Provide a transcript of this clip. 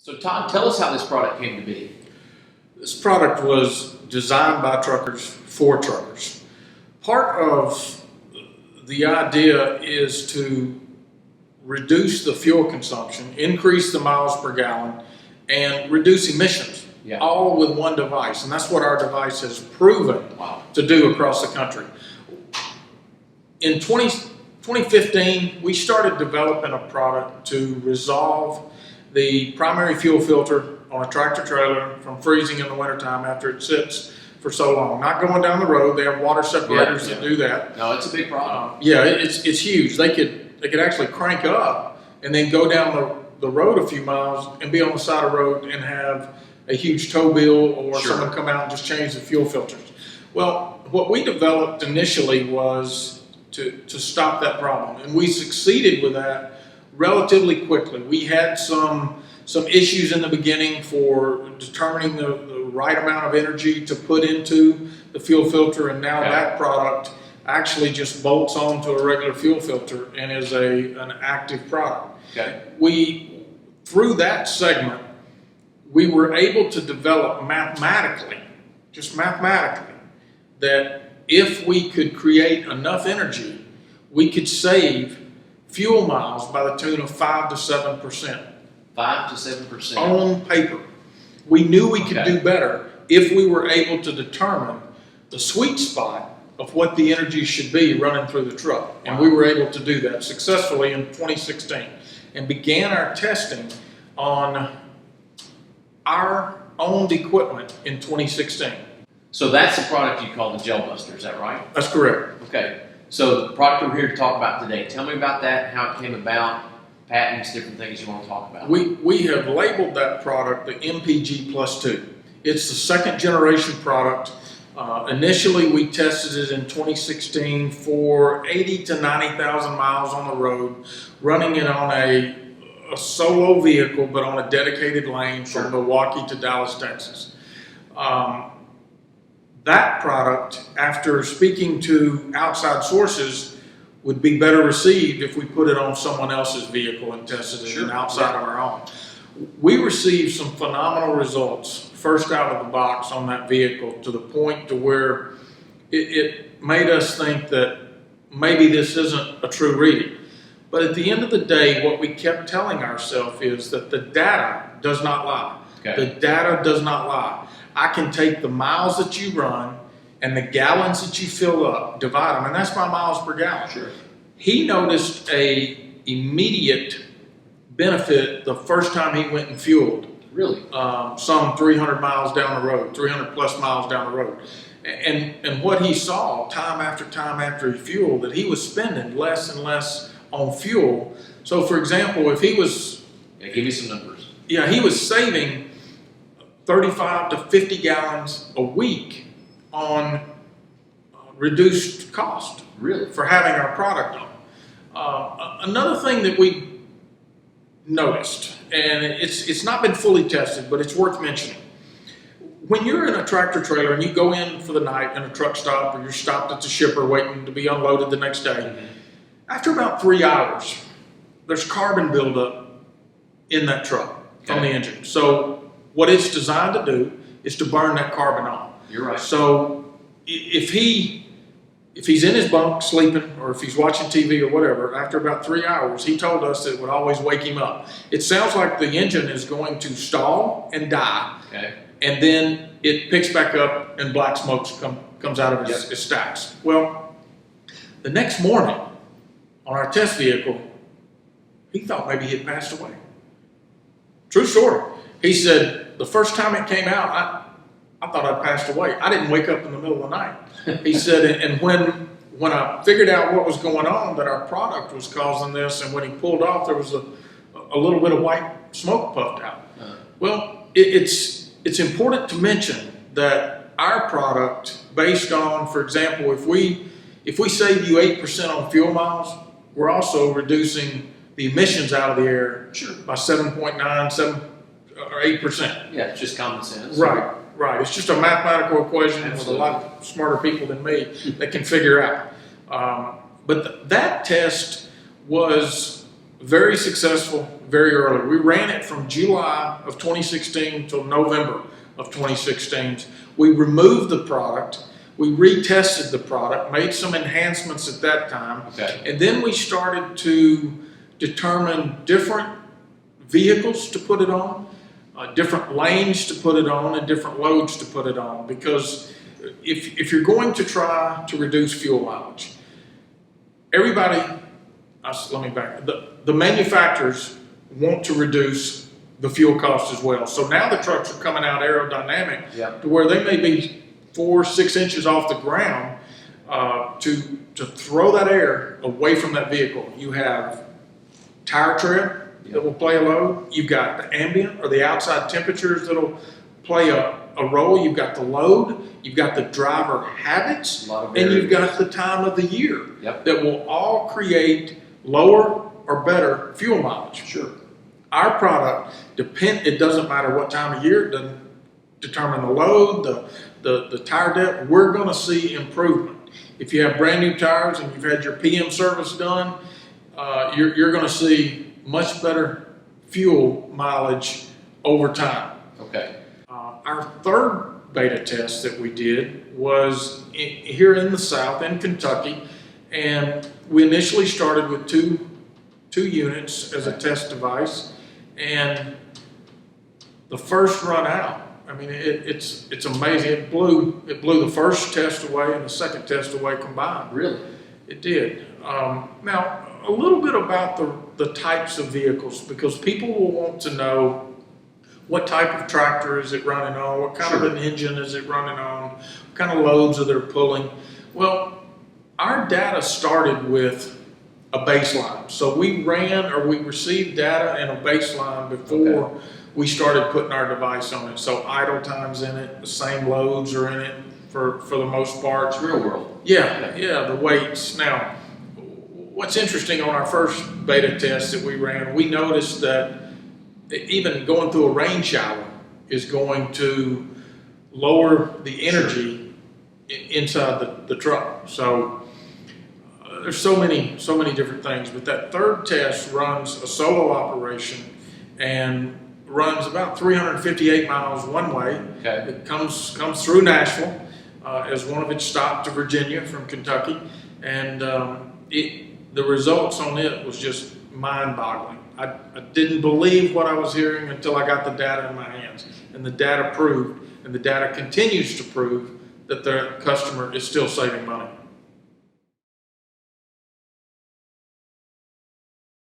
So Todd, tell us how this product came to be. This product was designed by truckers for truckers. Part of the idea is to reduce the fuel consumption, increase the miles per gallon, and reduce emissions, all with one device. And that's what our device has proven to do across the country. In 2015, we started developing a product to resolve the primary fuel filter on a tractor trailer from freezing in the wintertime after it sits for so long. Not going down the road. They have water separators that do that. No, it's a big problem. It's huge. They could actually crank up and then go down the road a few miles and be on the side of the road and have a huge tow bill or someone come out and just change the fuel filters. Well, what we developed initially was to stop that problem, and we succeeded with that relatively quickly. We had some issues in the beginning for determining the right amount of energy to put into the fuel filter, and now that product actually just bolts onto a regular fuel filter and is an active product. Through that segment, we were able to develop mathematically, that if we could create enough energy, we could save fuel miles by the tune of 5 to 7%. 5 to 7%. On paper. We knew we could do better if we were able to determine the sweet spot of what the energy should be running through the truck. And we were able to do that successfully in 2016 and began our testing on our owned equipment in 2016. So that's the product you call the Gel Buster, is that right? That's correct. Okay. So the product we're here to talk about today, tell me about that, how it came about, patents, different things you want to talk about. We have labeled that product the MPG Plus 2. It's the second generation product. Initially, we tested it in 2016 for 80 to 90,000 miles on the road, running it on a solo vehicle, but on a dedicated lane from Milwaukee to Dallas, Texas. That product, after speaking to outside sources, would be better received if we put it on someone else's vehicle and tested it outside of our own. We received some phenomenal results first out of the box on that vehicle, to the point to where it made us think that maybe this isn't a true reading. But at the end of the day, what we kept telling ourselves is that the data does not lie. The data does not lie. I can take the miles that you run and the gallons that you fill up, divide them, and that's my miles per gallon. He noticed a immediate benefit the first time he went and fueled. Really? Some 300 miles down the road, 300 plus miles down the road. And what he saw time after he fueled, that he was spending less and less on fuel. So for example, if he was... give me some numbers. He was saving 35 to 50 gallons a week on reduced cost for having our product on. Another thing that we noticed, and it's not been fully tested, but it's worth mentioning. When you're in a tractor trailer and you go in for the night in a truck stop, or you're stopped at the shipper waiting to be unloaded the next day, after about 3 hours, there's carbon buildup in that truck from the engine. So what it's designed to do is to burn that carbon off. You're right. So if he's in his bunk sleeping, or if he's watching TV or whatever, after about 3 hours, he told us that it would always wake him up. It sounds like the engine is going to stall and die, and then it picks back up and black smoke comes out of his stacks. Well, the next morning on our test vehicle, he thought maybe he had passed away. True story. He said, the first time it came out, I thought I'd passed away. I didn't wake up in the middle of the night. He said, and when I figured out what was going on, that our product was causing this, and when he pulled off, there was a little bit of white smoke puffed out. Well, it's important to mention that our product, based on, for example, if we save you 8% on fuel miles, we're also reducing the emissions out of the air by 7.9, 8%. Yeah, it's just common sense. Right. It's just a mathematical equation with a lot smarter people than me that can figure out. But that test was very successful very early. We ran it from July of 2016 till November of 2016. We removed the product. We retested the product, made some enhancements at that time, Okay. and then we started to determine different vehicles to put it on, different lanes to put it on, and different loads to put it on. Because if you're going to try to reduce fuel mileage, everybody, let me back, the manufacturers want to reduce the fuel cost as well. So now the trucks are coming out aerodynamic Yep. to where they may be 4 or 6 inches off the ground to throw that air away from that vehicle. You have tire tread that will play a load. You've got the ambient or the outside temperatures that'll play a role. You've got the load. You've got the driver habits, A lot of and you've variables. got the time of the year. Yep. That will all create lower or better fuel mileage. Sure. Our product it doesn't matter what time of year, it doesn't determine the load, the tire depth. We're going to see improvement. If you have brand new tires and you've had your PM service done, you're going to see much better fuel mileage over time. Okay. Our third beta test that we did was here in the South, in Kentucky, and we initially started with two units as a test device, and the first run out, I mean, it's amazing. It blew the first test away and the second test away combined. Really? It did. Now, a little bit about the types of vehicles, because people will want to know what type of tractor is it running on, what kind of an engine is it running on, what kind of loads are they pulling. Well, our data started with a baseline. So we received data in a baseline before we started putting our device on it. So idle time's in it, the same loads are in it for the most part. It's real world. Yeah, the weights. Now, what's interesting on our first beta test that we ran, we noticed that even going through a rain shower is going to lower the energy inside the truck. So there's so many different things. But that third test runs a solo operation and runs about 358 miles one way. Okay. It comes through Nashville as one of its stops to Virginia from Kentucky, and the results on it was just mind-boggling. I didn't believe what I was hearing until I got the data in my hands, and the data proved, and the data continues to prove that the customer is still saving money.